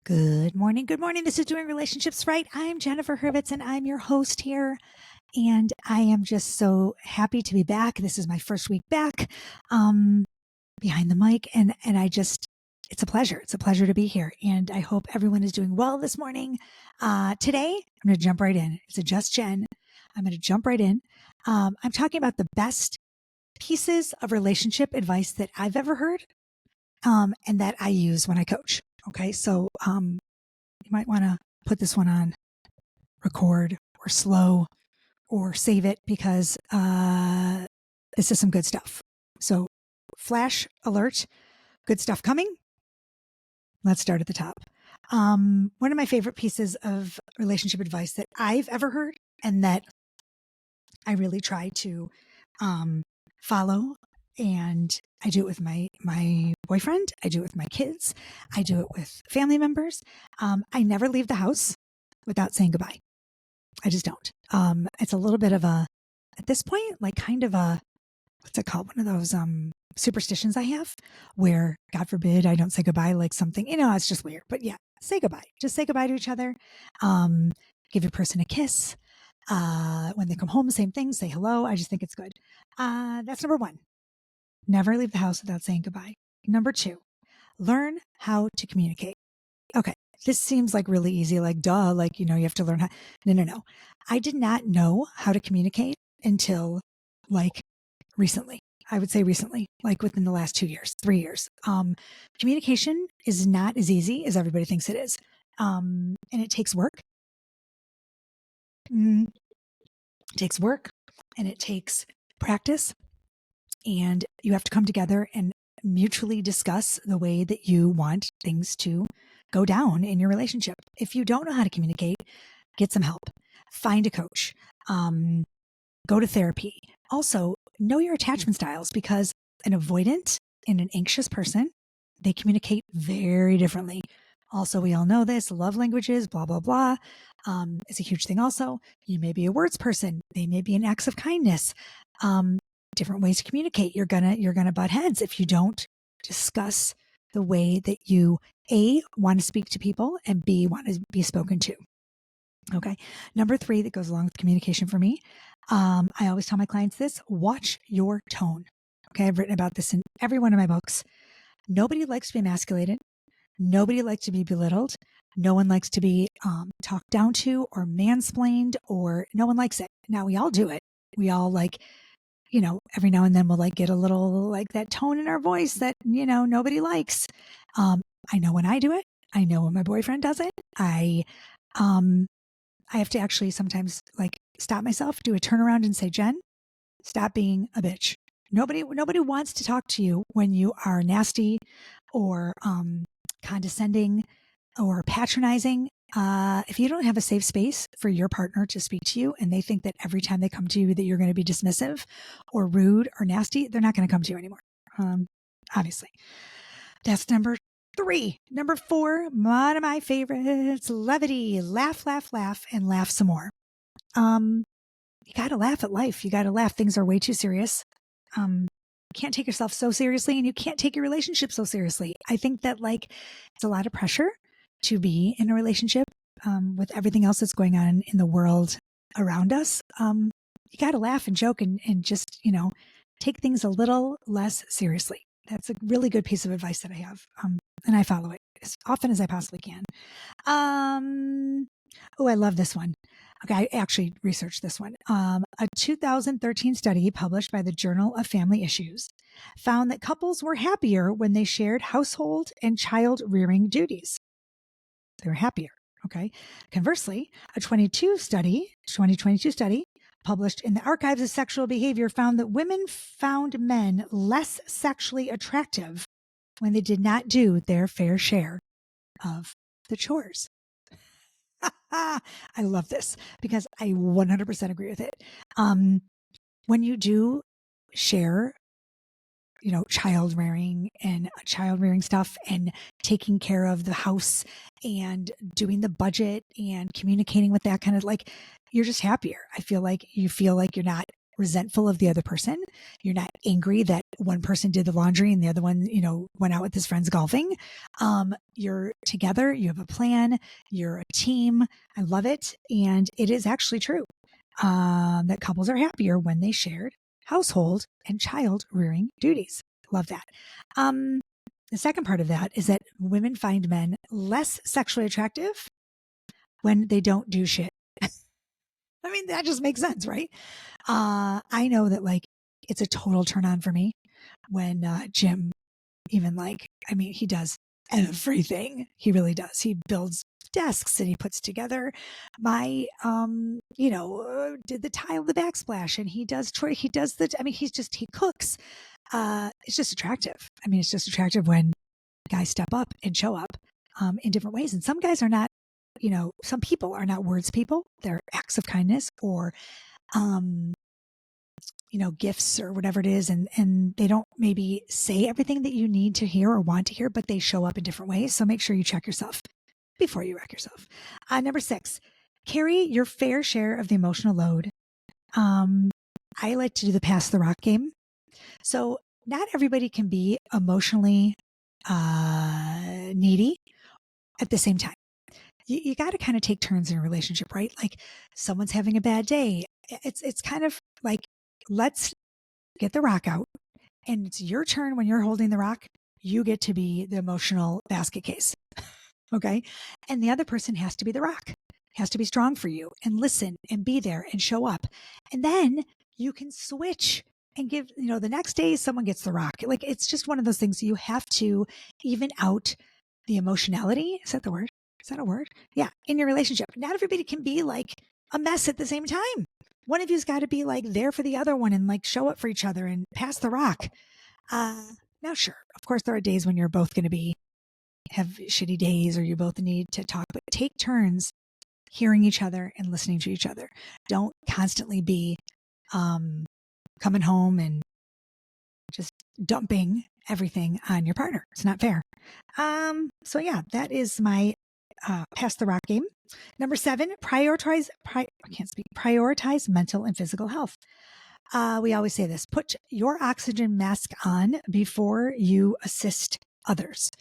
Good morning. Good morning. This is Doing Relationships Right. I'm Jennifer Hurvitz and I'm your host here. And I am just so happy to be back. This is my first week back behind the mic. And it's a pleasure. It's a pleasure to be here. And I hope everyone is doing well this morning. Today, I'm going to jump right in. It's a Just Jen. I'm going to jump right in. I'm talking about the best pieces of relationship advice that I've ever heard and that I use when I coach. Okay, so you might want to put this one on record or slow or save it because this is some good stuff. So flash alert, good stuff coming. Let's start at the top. One of my favorite pieces of relationship advice that I've ever heard and that I really try to follow, and I do it with my boyfriend. I do it with my kids. I do it with family members. I never leave the house without saying goodbye. I just don't. It's a little bit of a, at this point, like kind of a, what's it called? One of those superstitions I have where, God forbid, I don't say goodbye, like something, it's just weird. But yeah, say goodbye. Just say goodbye to each other. Give your person a kiss. When they come home, same thing, say hello. I just think it's good. That's number one. Never leave the house without saying goodbye. Number two, learn how to communicate. Okay, this seems like really easy, like duh, like, you have to learn how. No. I did not know how to communicate until like recently. I would say recently, like within the last 2 years, 3 years. Communication is not as easy as everybody thinks it is. And it takes work. It takes work and it takes practice. And you have to come together and mutually discuss the way that you want things to go down in your relationship. If you don't know how to communicate, get some help. Find a coach. Go to therapy. Also, know your attachment styles, because an avoidant and an anxious person, they communicate very differently. Also, we all know this, love languages, blah, blah, blah, is a huge thing also. You may be a words person. They may be an acts of kindness. Different ways to communicate. You're gonna butt heads if you don't discuss the way that you A, want to speak to people, and B, want to be spoken to. Okay. Number 3 that goes along with communication for me. I always tell my clients this: watch your tone. Okay. I've written about this in every one of my books. Nobody likes to be emasculated. Nobody likes to be belittled. No one likes to be talked down to or mansplained, or no one likes it. Now, we all do it. We all every now and then we'll get a little that tone in our voice that, nobody likes. I know when I do it. I know when my boyfriend does it. I have to actually sometimes stop myself, do a turnaround and say, Jen, stop being a bitch. Nobody wants to talk to you when you are nasty or condescending or patronizing. If you don't have a safe space for your partner to speak to you, and they think that every time they come to you that you're going to be dismissive or rude or nasty, they're not going to come to you anymore. Obviously. That's number 3. Number 4, one of my favorites, levity. Laugh, laugh, laugh, and laugh some more. You got to laugh at life. You got to laugh. Things are way too serious. You can't take yourself so seriously, and you can't take your relationship so seriously. I think that it's a lot of pressure to be in a relationship with everything else that's going on in the world around us. You got to laugh and joke and just, take things a little less seriously. That's a really good piece of advice that I have. And I follow it as often as I possibly can. Oh, I love this one. Okay, I actually researched this one. A 2013 study published by the Journal of Family Issues found that couples were happier when they shared household and child rearing duties. They were happier. Okay. Conversely, a 2022 study published in the Archives of Sexual Behavior found that women found men less sexually attractive when they did not do their fair share of the chores. I love this because I 100% agree with it. When you do share, child rearing stuff and taking care of the house and doing the budget and communicating with that kind of you're just happier. I feel like you feel like you're not resentful of the other person. You're not angry that one person did the laundry and the other one, went out with his friends golfing. You're together. You have a plan. You're a team. I love it. And it is actually true that couples are happier when they shared household and child rearing duties. Love that. The second part of that is that women find men less sexually attractive when they don't do shit. I mean, that just makes sense, right? I know that it's a total turn on for me when Jim even he does everything. He really does. He builds desks and he puts together my, did the tile, the backsplash, and he does he cooks. It's just attractive. It's just attractive when guys step up and show up in different ways. And some guys are not, some people are not words people. They're acts of kindness or, gifts or whatever it is. And they don't maybe say everything that you need to hear or want to hear, but they show up in different ways. So make sure you check yourself before you wreck yourself. Number 6, carry your fair share of the emotional load. I like to do the pass the rock game. So not everybody can be emotionally needy at the same time. You got to kind of take turns in a relationship, right? Like someone's having a bad day. It's kind of like, let's get the rock out and it's your turn. When you're holding the rock, you get to be the emotional basket case. Okay. And the other person has to be the rock, has to be strong for you and listen and be there and show up. And then you can switch and give, the next day someone gets the rock. Like it's just one of those things you have to even out the emotionality. Is that the word? Is that a word? Yeah. In your relationship. Not everybody can be like a mess at the same time. One of you's got to be like there for the other one and like show up for each other and pass the rock. Now, sure. Of course, there are days when you're both going to have shitty days or you both need to talk, but take turns hearing each other and listening to each other. Don't constantly be coming home and just dumping everything on your partner. It's not fair. So yeah, that is my pass the rock game. Number 7, prioritize mental and physical health. We always say this: put your oxygen mask on before you assist others.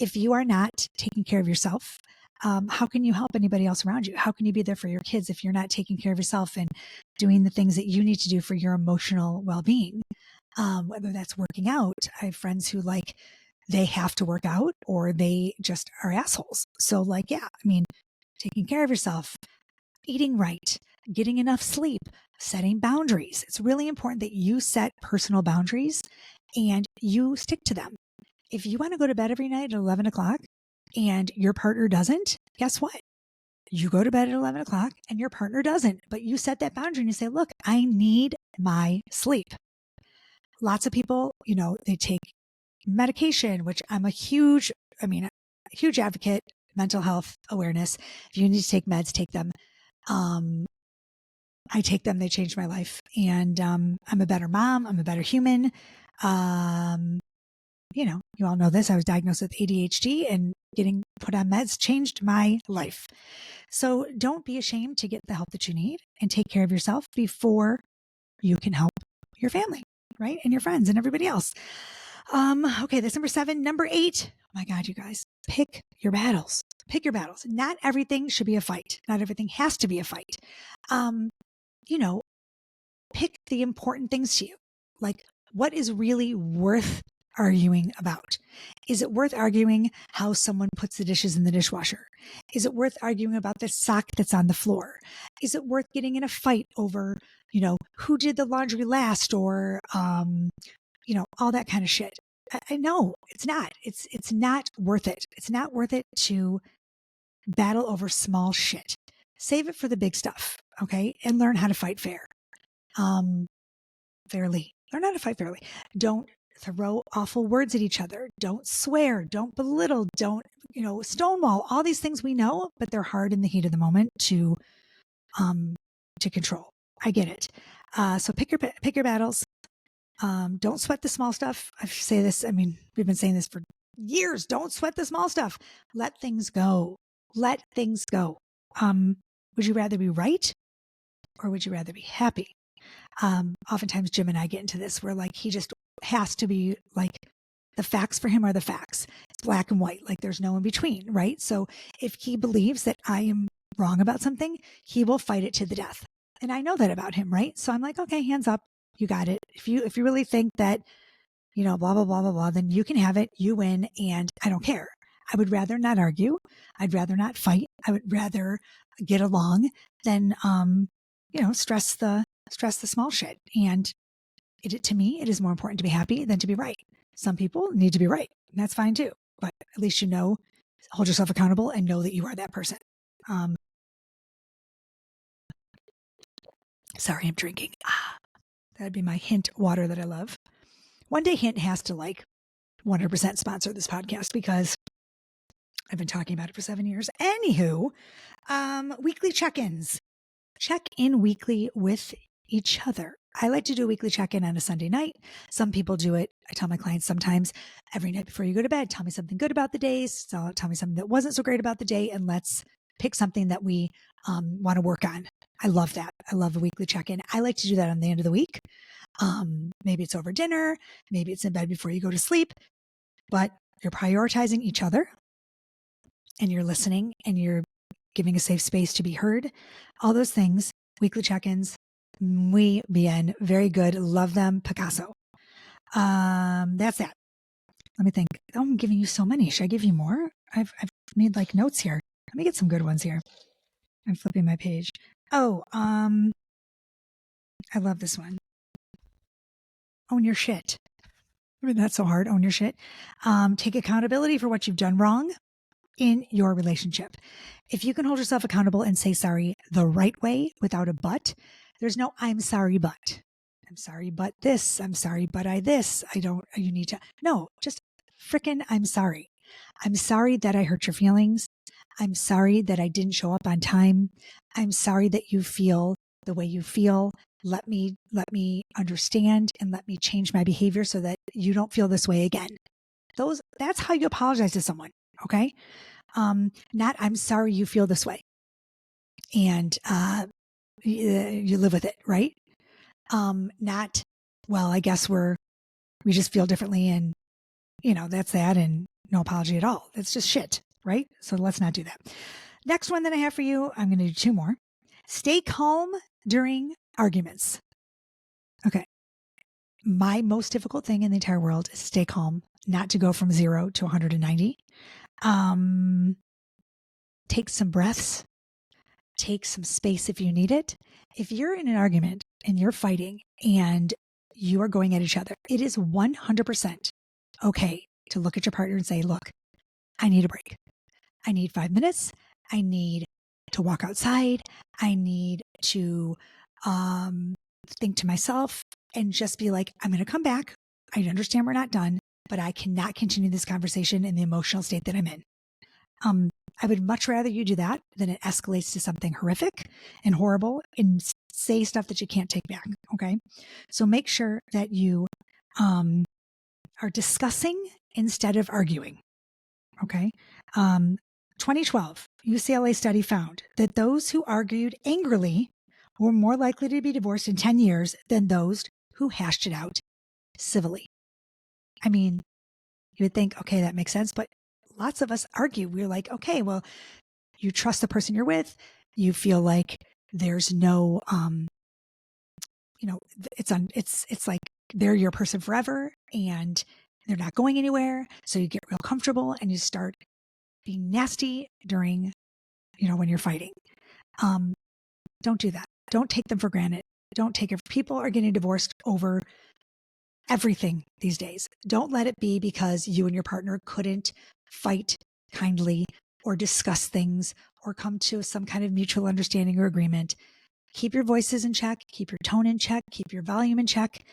If you are not taking care of yourself, how can you help anybody else around you? How can you be there for your kids if you're not taking care of yourself and doing the things that you need to do for your emotional well-being? Whether that's working out. I have friends who they have to work out or they just are assholes. So taking care of yourself, eating right, getting enough sleep, setting boundaries. It's really important that you set personal boundaries and you stick to them. If you want to go to bed every night at 11 o'clock and your partner doesn't, guess what? You go to bed at 11 o'clock and your partner doesn't, but you set that boundary and you say, look, I need my sleep. Lots of people, they take medication, which I'm a huge advocate, mental health awareness. If you need to take meds, take them. I take them. They changed my life. And I'm a better mom. I'm a better human. You all know this. I was diagnosed with ADHD and getting put on meds changed my life. So don't be ashamed to get the help that you need and take care of yourself before you can help your family, right? And your friends and everybody else. Okay, that's number 7. Number 8. Oh my God, you guys, pick your battles. Pick your battles. Not everything should be a fight. Not everything has to be a fight. Pick the important things to you. Like, what is really worth arguing about? Is it worth arguing how someone puts the dishes in the dishwasher? Is it worth arguing about the sock that's on the floor? Is it worth getting in a fight over, who did the laundry last or, all that kind of shit? I know it's not. It's not worth it. It's not worth it to battle over small shit. Save it for the big stuff, okay? And learn how to fight fair. Fairly. Learn how to fight fairly. Don't throw awful words at each other. Don't swear. Don't belittle. Don't, stonewall. All these things we know, but they're hard in the heat of the moment to control. I get it. So pick your battles. Don't sweat the small stuff. I say this. We've been saying this for years. Don't sweat the small stuff. Let things go. Let things go. Would you rather be right or would you rather be happy? Oftentimes Jim and I get into this where like he just has to be like the facts for him are the facts. It's black and white, like there's no in between, right? So if he believes that I am wrong about something, he will fight it to the death. And I know that about him, right? So I'm like, okay, hands up, you got it. If you really think that, blah, blah, blah, blah, blah, then you can have it, you win, and I don't care. I would rather not argue. I'd rather not fight. I would rather get along than, stress the small shit. And to me, it is more important to be happy than to be right. Some people need to be right, and that's fine too. But at least hold yourself accountable and know that you are that person. Sorry, I'm drinking. That'd be my Hint water that I love. One day Hint has to 100% sponsor this podcast because I've been talking about it for 7 years. Anywho, weekly check-ins. Check in weekly with each other. I like to do a weekly check-in on a Sunday night. Some people do it. I tell my clients sometimes every night before you go to bed, tell me something good about the day. So tell me something that wasn't so great about the day, and let's pick something that we want to work on. I love that. I love a weekly check-in. I like to do that on the end of the week. Maybe it's over dinner. Maybe it's in bed before you go to sleep. But you're prioritizing each other, and you're listening, and you're giving a safe space to be heard. All those things, weekly check-ins, muy bien, very good. Love them, Picasso. That's that. Let me think. Oh, I'm giving you so many. Should I give you more? I've made notes here. Let me get some good ones here. I'm flipping my page. Oh, I love this one. Own your shit. I mean, that's so hard. Own your shit. Take accountability for what you've done wrong in your relationship. If you can hold yourself accountable and say sorry the right way without a but, there's no I'm sorry, but. I'm sorry, but this. I'm sorry, but you need to. No, just frickin' I'm sorry. I'm sorry that I hurt your feelings. I'm sorry that I didn't show up on time. I'm sorry that you feel the way you feel. Let me understand and let me change my behavior so that you don't feel this way again. That's how you apologize to someone. Okay. Not I'm sorry you feel this way. And, you live with it, right? Not, well, I guess we just feel differently and, that's that and no apology at all. That's just shit, right? So let's not do that. Next one that I have for you, I'm going to do 2 more. Stay calm during arguments. Okay. My most difficult thing in the entire world is stay calm, not to go from 0 to 190. Take some breaths. Take some space if you need it. If you're in an argument and you're fighting and you are going at each other, it is 100% okay to look at your partner and say, look, I need a break. I need 5 minutes. I need to walk outside. I need to think to myself and just be like, I'm going to come back. I understand we're not done, but I cannot continue this conversation in the emotional state that I'm in. I would much rather you do that than it escalates to something horrific and horrible and say stuff that you can't take back. Okay. So make sure that you are discussing instead of arguing. Okay. 2012 UCLA study found that those who argued angrily were more likely to be divorced in 10 years than those who hashed it out civilly. I mean, you would think, okay, that makes sense, but lots of us argue. We're like, okay, well, you trust the person you're with. You feel like there's no, it's like they're your person forever and they're not going anywhere. So you get real comfortable and you start being nasty during, when you're fighting. Don't do that. Don't take them for granted. Don't take it. People are getting divorced over everything these days. Don't let it be because you and your partner couldn't fight kindly or discuss things or come to some kind of mutual understanding or agreement. Keep your voices in check, keep your tone in check, keep your volume in check,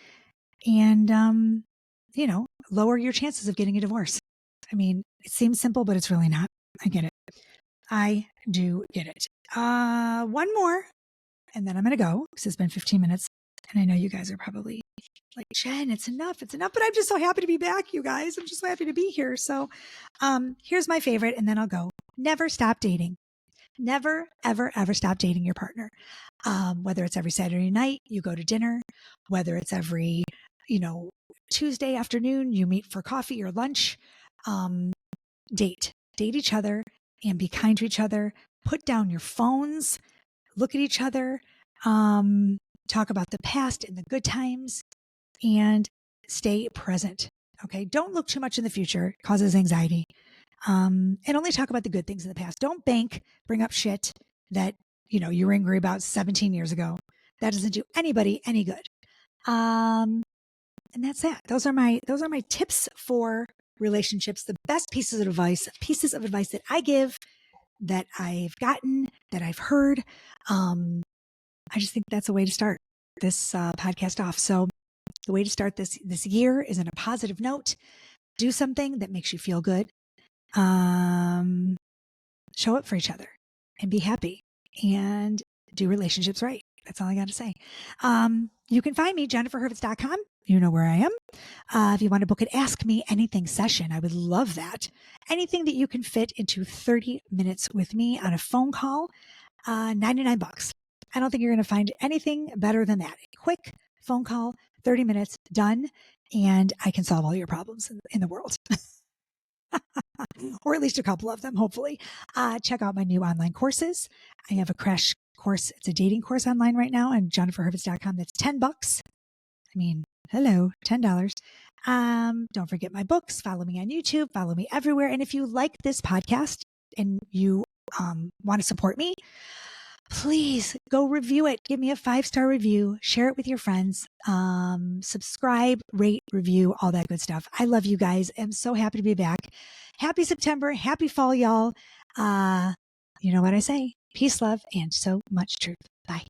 and, lower your chances of getting a divorce. I mean, it seems simple, but it's really not. I get it. I do get it. One more, and then I'm going to go because it's been 15 minutes. And I know you guys are probably like, Jen, it's enough. But I'm just so happy to be back, you guys. I'm just so happy to be here. So here's my favorite, and then I'll go. Never stop dating. Never, ever, ever stop dating your partner. Whether it's every Saturday night, you go to dinner, whether it's every, Tuesday afternoon, you meet for coffee or lunch, date each other and be kind to each other. Put down your phones, look at each other, talk about the past and the good times, and stay present. Okay. Don't look too much in the future. It causes anxiety. And only talk about the good things in the past. Don't bring up shit that, you were angry about 17 years ago. That doesn't do anybody any good. And that's that. Those are my tips for relationships. The best pieces of advice that I give, that I've gotten, that I've heard. I just think that's a way to start this podcast off. So the way to start this year is on a positive note. Do something that makes you feel good. Show up for each other and be happy and do relationships right. That's all I got to say. You can find me, jenniferhurvitz.com. You know where I am. If you want to book an Ask Me Anything session, I would love that. Anything that you can fit into 30 minutes with me on a phone call, $99. I don't think you're going to find anything better than that. A quick phone call, 30 minutes, done, and I can solve all your problems in the world. Or at least a couple of them, hopefully. Check out my new online courses. I have a crash course. It's a dating course online right now on jenniferhurvitz.com. That's $10. I mean, hello, $10. Don't forget my books. Follow me on YouTube. Follow me everywhere. And if you like this podcast and you want to support me, please go review it. Give me a 5-star review. Share it with your friends. Subscribe, rate, review, all that good stuff. I love you guys. I'm so happy to be back. Happy September. Happy fall, y'all. You know what I say. Peace, love, and so much truth. Bye.